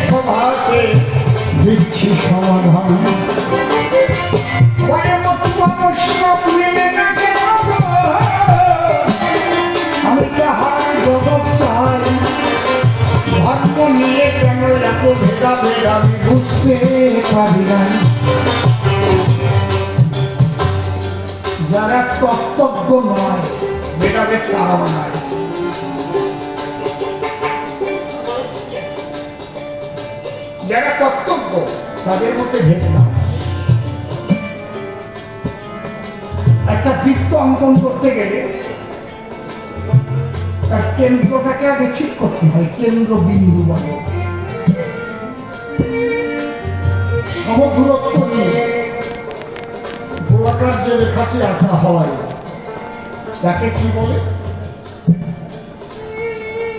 সভাতে দিচ্ছি সমাধান। আমি তাহার জগৎ চাই, ভাগ্য নিয়ে কেন এত ভেদাভেদ আমি বুঝতে পারি না। যারা তত্ত্বজ্ঞ নয় ভেদাভেদ তারাও নয়। যারা তত্ত্বজ্ঞ তাদের মধ্যে ভেদ না। একটা বৃত্ত অঙ্কন করতে গেলে তার কেন্দ্রটাকে আগে ঠিক করতে হয়, কেন্দ্র বিন্দু বলে। সমদূরত্ব নিয়ে গোলাকার যে রেখাটি আঁকা হয় তাকে কি বলে?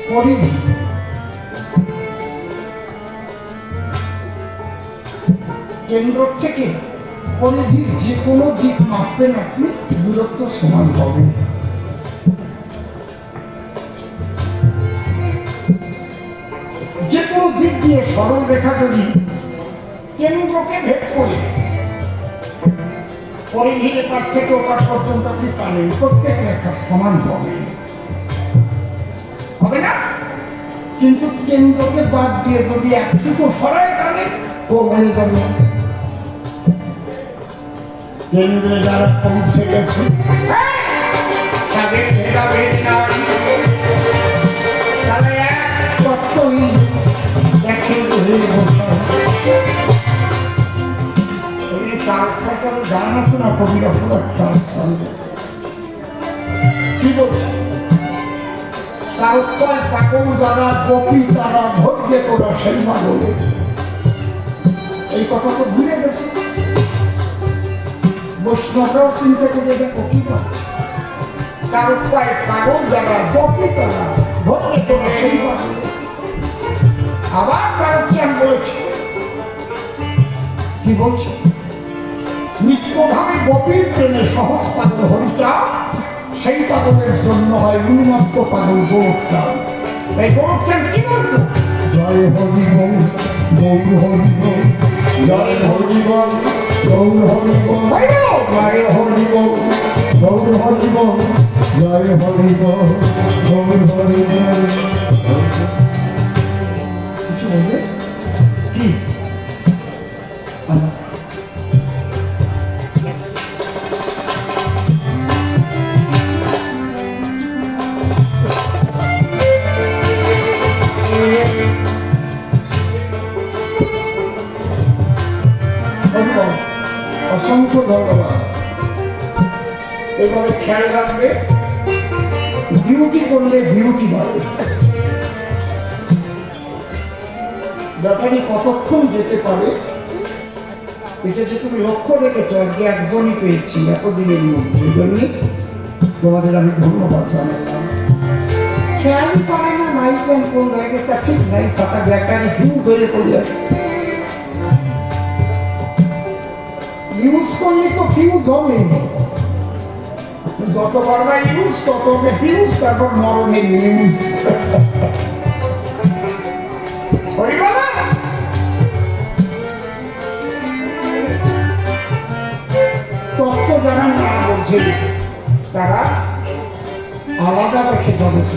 পরিধি। কেন্দ্র থেকে পরিধির যে কোনো দিক মাপতে নাকি দূরত্ব সমান হবে। যে কোনো দিক দিয়ে সরল রেখা যদি কেন্দ্রকে ভেদ করে পরিধি রেখার থেকে ওপার পর্যন্ত আপনি টানেন, প্রত্যেক রেখা সমান হবে না। কিন্তু কেন্দ্রকে বাদ দিয়ে যদি একটুকু সরায় টানে ও হয়ে যাবে। কেন্দ্রে যারা পৌঁছে গেছে তাদের ভেদাভেদ নাই, তারা এক তত্ত্বই একসঙ্গে হয়ে বসে। জানা শোনা কবিরা কি বলছে? তারপর পাগল যারা গোপী তারা ধৈর্য তোরা সেই বলে। এই কথা তো ভুলে গেছে। বৈষ্ণবরাও চিন্তা করে দেখো কি বলছে। তার উপায় পাগল যারা গোপী তারা ধৈর্য তোরা সেই বলে। আবার তার বলেছে কি বলছে? নিত্যভাবে গোপীর প্রেমে সহজ পাগল হরিচা, সেই পাগলের জন্য হয় উন্মত্ত পাগল গৌরচান। এই গৌরচান কি বলতো? জয় হরি বল, গৌর হরি বল, জয় হরি বল, গৌর হরি বল, জয় হরি বল, গৌর হরি বল, জয় হরি বল, গৌর হরি বল। কিছু বলবে কি? অসংখ্য ধন্যবাদ। এবারে খেয়াল রাখবে, ডিউটি করলে ডিউটি বাড়ে। ব্যাপারী কতক্ষণ যেতে পারে এটা যে তুমি লক্ষ্য রেখেছ, আজকে একজনই পেয়েছি এতদিনের মধ্যে। এই জন্যই তোমাদের আমি ধন্যবাদ জানালাম। খেয়ালই পারে না মাইক প্যান্ট কোন জায়গাটা ঠিক নাই, সাথে ব্যাটারি ফিউজ হয়ে পড়ে আছে। ইউজ করলে তো ফিউজ হবে, যত বারবার ইউজ তত ফিউজ, তারপর মরণের নিউজ। তত্ত্ব যারা না বোঝে তারা আলাদা দেখে জগৎ।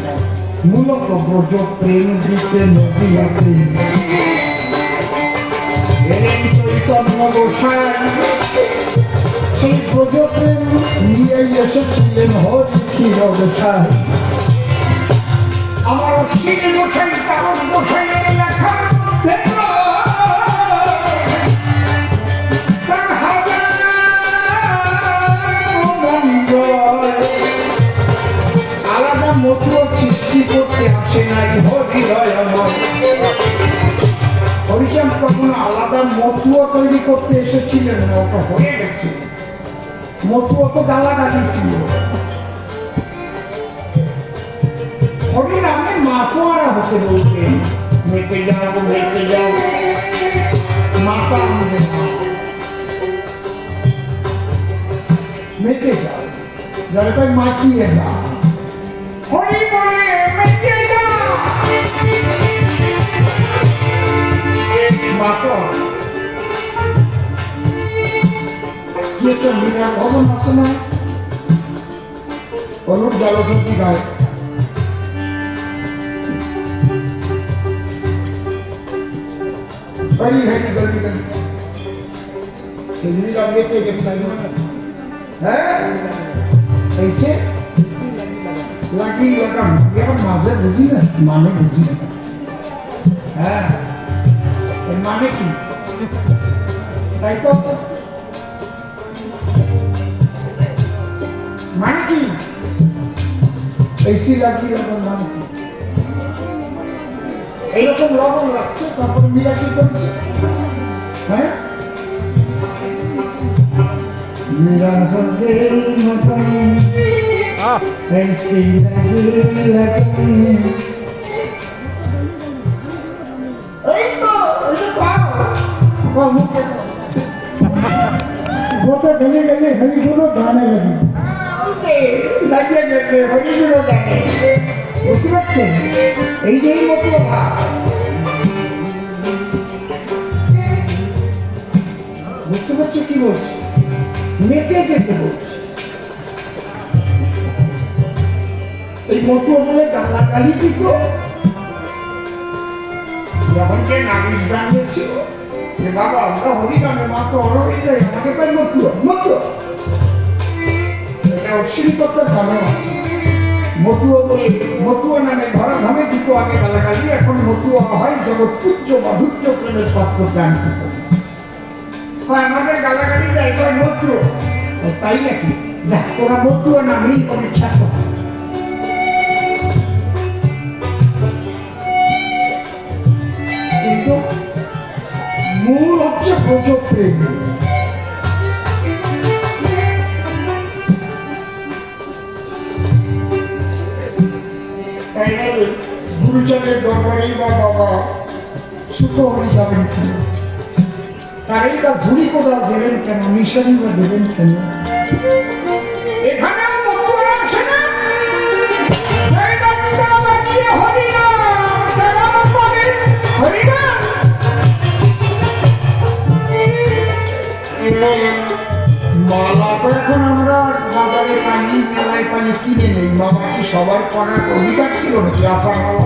মূলত ব্রজ প্রেম দিতে নদী চৈতন্য গোসাই সেই ব্রজপ্রেম নিয়ে এসেছিলেন হরি ক্ষীর গোসাই। আমার অশ্বিন গোসাই তারক গোসাইয়ের লেখা আলাদা মতুয়া সৃষ্টি করতে আসে নাই হৃদয় আমার। হরিচাঁদ কখনো আলাদা মতুয়া তৈরি করতে এসেছিলেন না, ওটা হয়ে গেছে। মতুয়া তো গালাগালি ছিল। হরিনামে মাতোয়ারা হতে বলতেন, মেতে যাও মাতা আমাদের মেতে যাও, যারা তাই মাতিয়ে যাও। হরি বলে মেতে যাও। কি একটা বিরাট ভবন আছে না অনুপ জলসজ্জি গায়ে बड़ी है कि गलती कर सिंदरी लगे थे जब है ऐसे लगी लगा ये माजे बुझी ना माने बुझी है माने की ताई तो माने की ऐसी लगी लगा माने की এইরকম লবণ রাখছে তারপরে মিরাকি করছে হ্যাঁ ঢেলে গেলে হরিগুলো গানে লাগিয়ে গেছে হরিগুলো গানে বুঝতে পারছেন এই যে মতো বুঝতে পারছো কি বলছি মেতে যেতে বলছি এই মতো বলে গালাগালি দিত যখন যে নামিজ গান গেছিল যে বাবা আমরা হরি গানে মা তো অর হয়ে যায় আমাকে পাই মতুয়া মতুয়া এটা অশ্লীলতার কারণ আছে মতুয়া বলে মতুয়া নামে ধরা ধামে দুটো আগে গালাগালি এখন মতুয়া হয় জগৎ পুজ্য মাধুর্য প্রেমের পাত্র জ্ঞান আমাদের গালাগালি দেয় এবার মতুয়া তাই নাকি যা তোরা মতুয়া নামেই অনেক খ্যাত কিন্তু মূল হচ্ছে প্রচুর প্রেম গুরুচাঁদের দরবারেই বা বাবা সুতো হরি যাবেন কেন তারই বা ঘুড়ি কোদাল দেবেন কেন মিশন বা দেবেন কেন এখানে মালা তো এখন আমরা বাজারে পানি মেলায় পানি কিনে নেই মামা কি সবার করার অধিকার ছিল নাকি আসার মালা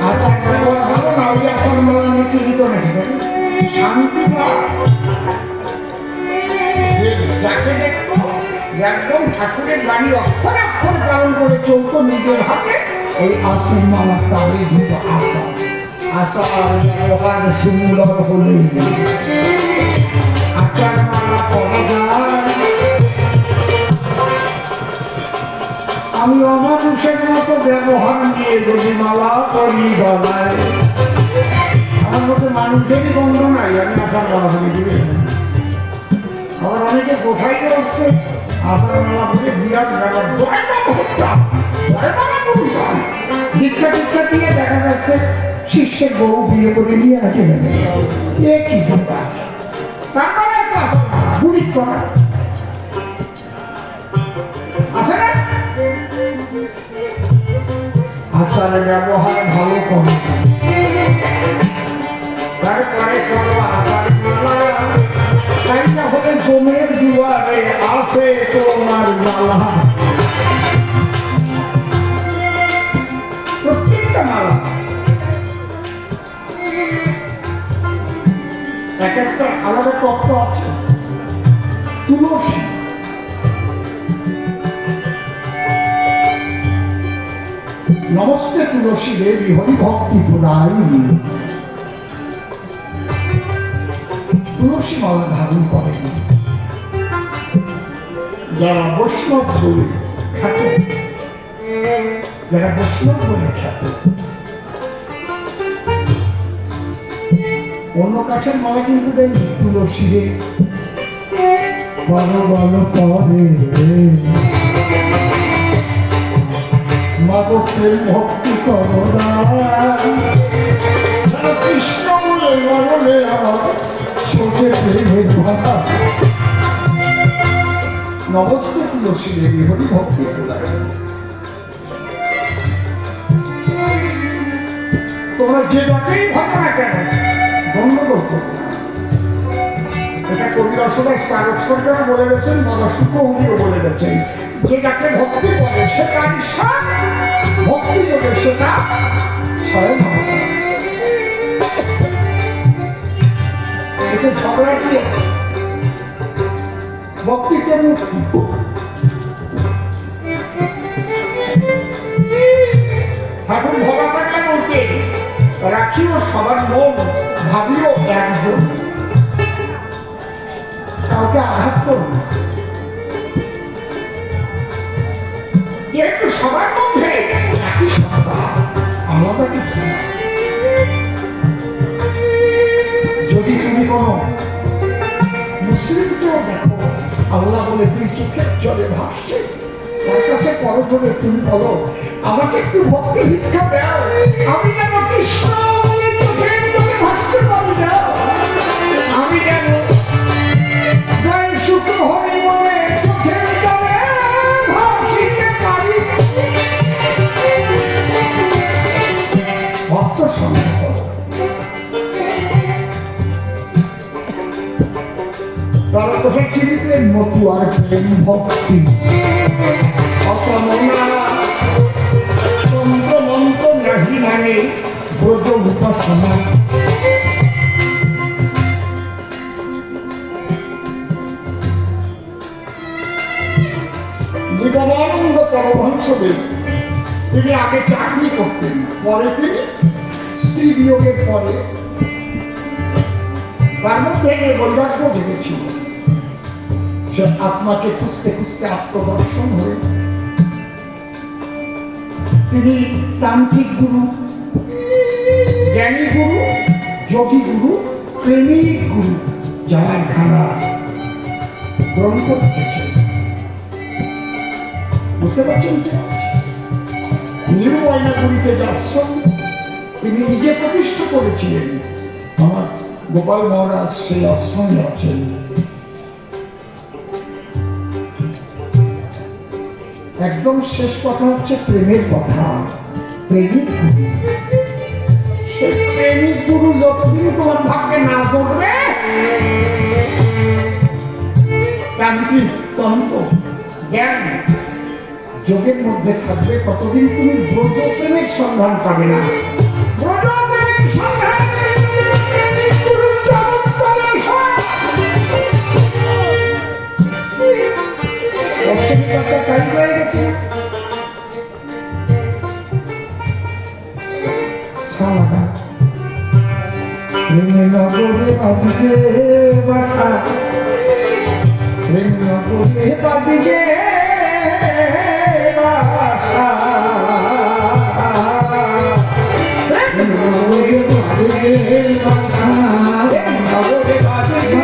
আসার মালা ভালো না ওই আসার মালা নিতে দিত নাকি শান্তি যাকে দেখতো একদম ঠাকুরের বাড়ি অক্ষর অক্ষর পালন করে চলতো নিজের হাতে ওই আসার মালা তারে দিত আশা আশার ব্যবহার সুন্দর হলেই আচার মালা করা যায় আমি অমানুষের মতো ব্যবহার নিয়ে যদি মালা করি গলায় আমার মতো মানুষেরই গন্ধ নাই আমি আচার মালা করে দিবে আবার অনেকে কোথায় আসছে আচার মালা করে বিরাট ব্যাপার দীক্ষা টিক্ষা দিয়ে দেখা যাচ্ছে শিষ্যের বউ বিয়ে করে নিয়ে আসে এ কি তারপরে বুড়ি করা আছে না আচারের ব্যবহার ভালো কম তারপরে করো আচার তাই না হলে জমের দুয়ারে আছে তোমার মালা প্রত্যেকটা মালা এক একটা আলাদা তত্ত্ব আছে তুলসী নমস্তে তুলসী দেবী হরি ভক্তি পুরাই তুলসী মালা ধারণ করেন যারা বৈষ্ণব বলে খ্যাত যারা বৈষ্ণব বলে খ্যাত অন্য কাঠের মালা কিন্তু দেয় তুলসী রে বড় বড় পরে মাগো প্রেম ভক্তি করোনা কৃষ্ণ বলে বলে আমার সোজে প্রেমের ভাষা নমস্তে তুলসী দেবী হরি ভক্তি করায় তোমরা যে ডাকেই ভাবো না কেন গন্ডগোল করবো এটা কবি রসদাস তারক সরকার বলে গেছেন, বাবা সুখমণিও বলে গেছেন, যে যাকে ভক্তি করে সেটা ঈশ্বর, ভক্তি করে সেটা স্বয়ং ভগবান। এতে ঝগড়া কি আছে? ভক্তিতে মুক্তি। ঠাকুর ভগবানকে বলতে রাখিও সবার মন, ভাবিও একজন, কাউকে আঘাত করব না। যেহেতু সবার মধ্যে একই সত্তা, আলাদা কিছু না। যদি তুমি কোনো মুসলিমকেও দেখো, আল্লাহ বলে তুই চোখের জলে ভাসছে, তার কাছে করজোরে তুমি বলো আমাকে একটু ভক্তি ভিক্ষা দাও, আমি যেন কৃষ্ণ বলে চোখের জলে ভাসতে পারি না, আমি যেন জয় সুখ হরি বলে চোখের জলে ভাসিতে পারি। ভক্ত সঙ্গে করো। তারা কোথায় চিনিতেন মতুয়ার প্রেম ভক্তি, অসমনা তন্ত্র মন্ত্র নাহি মানে ব্রত উপাসনা। জীবনানন্দ পরমহংসদেব তিনি আগে চাকরি করতেন, পরে তিনি স্ত্রী বিয়োগের পরে তার মধ্যে বৈরাগ্য জেগেছিল। সে আত্মাকে খুঁজতে খুঁজতে আত্মদর্শন হয়ে তিনি তান্ত্রিক গুরু, জ্ঞানী গুরু, যোগী গুরু, প্রেমিক গুরু যারা ধারা গ্রন্থ লিখেছেন। বুঝতে পারছেন? নিরুবাইনাগুড়িতে যে আশ্রম তিনি নিজে প্রতিষ্ঠা করেছিলেন, আমার গোপাল মহারাজ সেই আশ্রমে আছেন। একদম শেষ কথা হচ্ছে প্রেমের কথা। প্রেমিক গুরু, সেই প্রেমিক গুরু যতদিন তোমার ভাগ্যে না জড়বে, তান্ত্রিক তন্ত্র জ্ঞান যোগের মধ্যে থাকবে, ততদিন তুমি ব্রজ প্রেমের সন্ধান পাবে না। ব্রজ প্রেমের সন্ধান নগরে বাদিকে বাসা, নগরে বাদিকে বাসা, নগরে বাদিকে বাসা, নগরে বাদিকে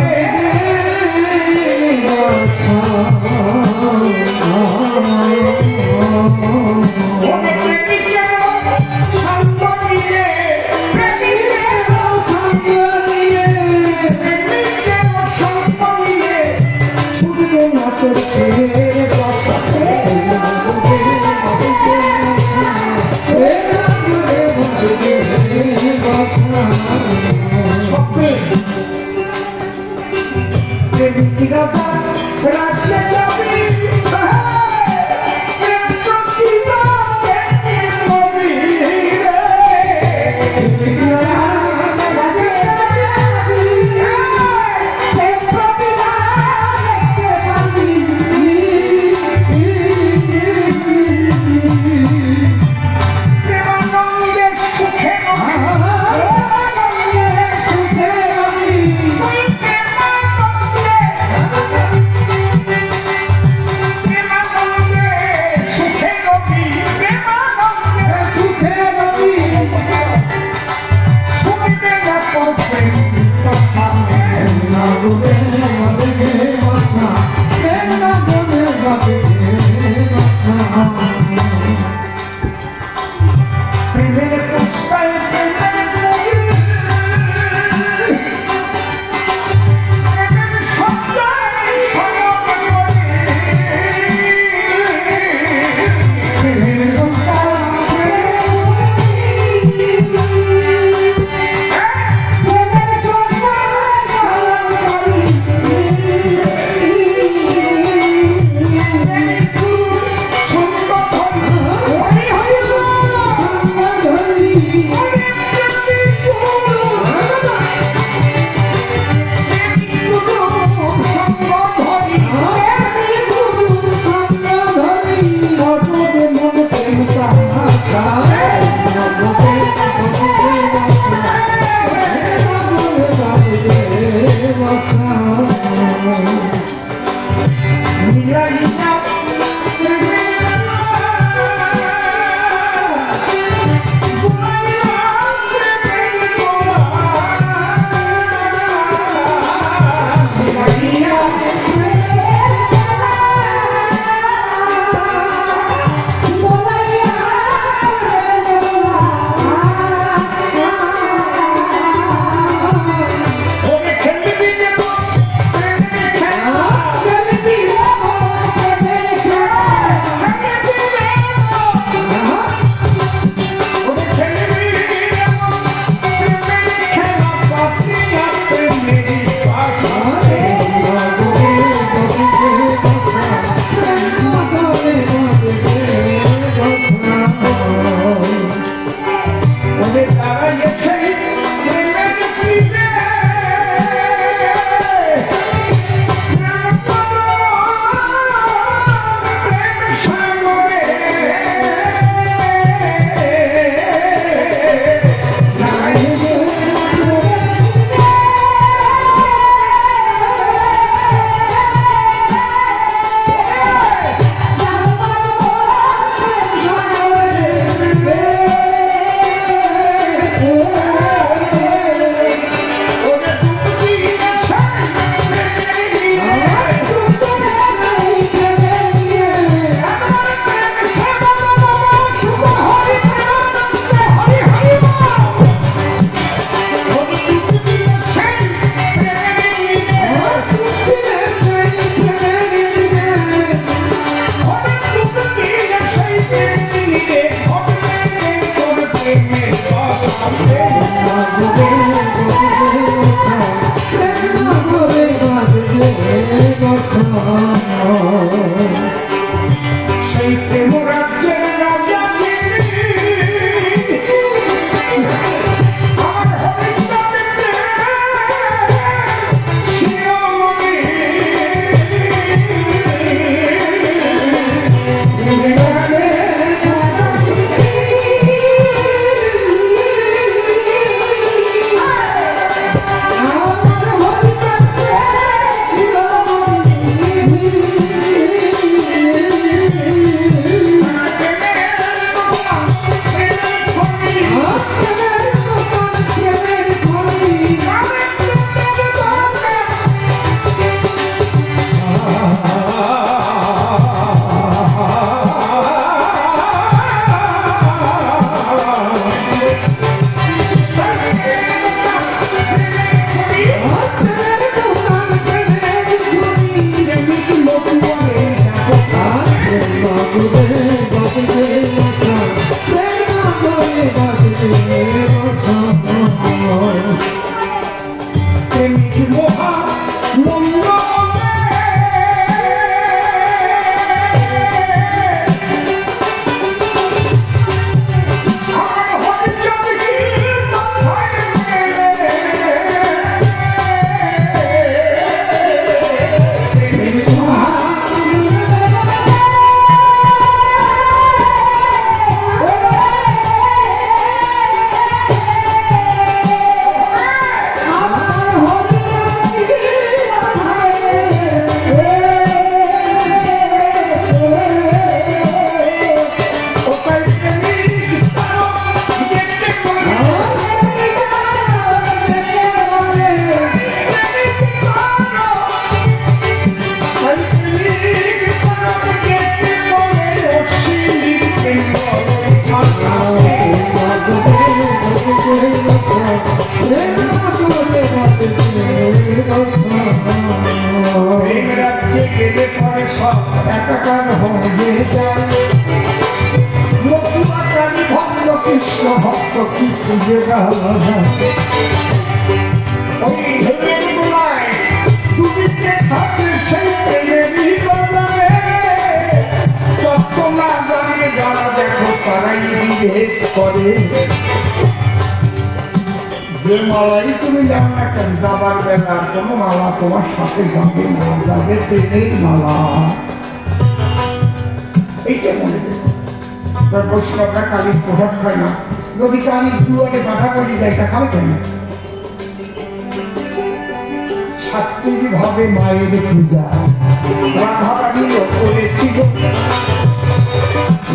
যে মালাই তুমি জানো না কেন যাবার বেলার কোনো মালা তোমার সাথে যাবে না, যাবে ট্রেনের মালা। এইটা মনে দেখো বৈষ্ণবরা কালীর প্রভাব খায় না, যদি কালীর দুয়ারে বাধা করে যায় তা খাবে কেন? সাত্বিক ভাবে মায়ের পূজা রাধারানীও করেছিল,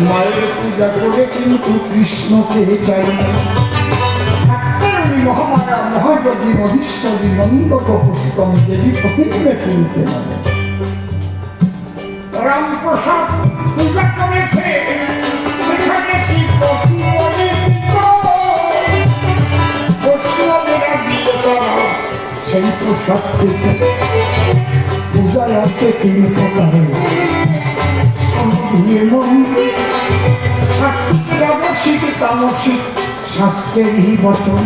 মায়ের পূজা করে কিন্তু কৃষ্ণকে চাই না। মহামায়া মহাযোগী মধীশ্বরী নন্দ গোপুস্তম দেবী প্রতিজ্ঞে শুনতে হবে। রামপ্রসাদ পূজা করেছে, সেখানে কি পশু বৈষ্ণবেরা দিয়ে তারা সেই প্রসাদ থেকে পূজায় আছে তিন প্রকারের সাত্বিক, তামসিক, শাস্ত্রেরই বচন।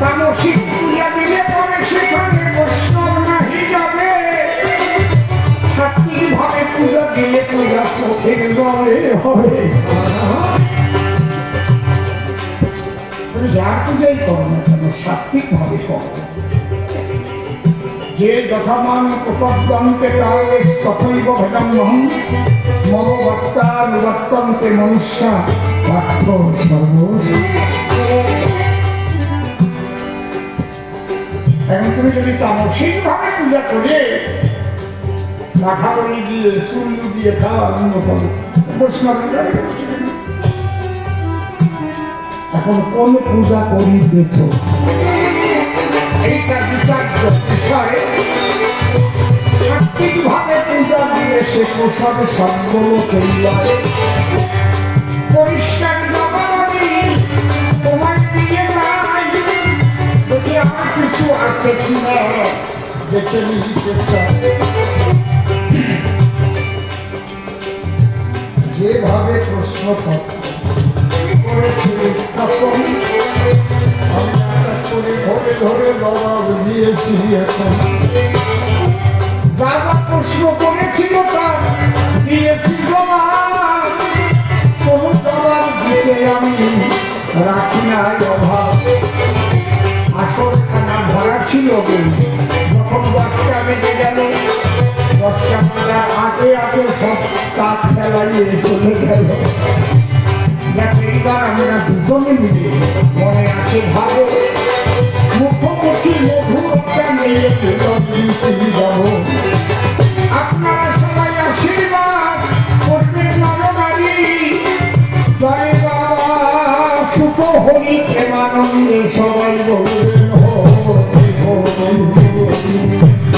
তামসিক পূজা দিলে পরে সেখানে বৈষ্ণব নাহি যাবে, সাত্বিক ভাবে পূজা দিলে পূজা চোখের জলে হবে। তুমি যার পূজাই করো না কেন সাত্বিক ভাবে করো। যে যথামান উপদ্বন্তে তথৈব ভেদম্যহং মম বক্তানুবর্তন্তে মনুষ্যা পাত্র সর্বশ। এখন তুমি যদি তামসিক ভাবে পূজা করে কাঠাবলি দিয়ে সূর্য দিয়ে খাওয়া আনন্দ করো, এখন কোন পূজা করিতেছ এইটা বিচার্য বিষয়। সাত্বিকভাবে পূজা দিয়ে সে প্রসাদে সদ্গুলো করিবারে পরিষ্কার জবানি তোমায় দিয়ে নাই, যদি আমার কিছু আছে কিনা দেখে নিতে চাই। যেভাবে প্রশ্ন করেছি উত্থাপন আমি করে ধরে ধরে জবাব দিয়েছি। এখন দাদা প্রশ্ন করেছিল তার দিয়েছি জবাব, কোন জবাব দিতে আমি রাখি নাই অভাব। আসল খানা ভরা ছিল যখন 10টা বেজে গেল, 10টা বাজার আগে আগে সব কাজ ফেলাইয়ে চলে গেল। এইবার আমরা দুজনে মিলে মনে আছে ভাবো মুখোমুখি মধুরতা নিয়ে যাব। আপনারা সবাই আশীর্বাদ করবেন নরনারী, জয় বাবা সুখ হরি প্রেমানন্দে সবাই বলবেন হরি হরি।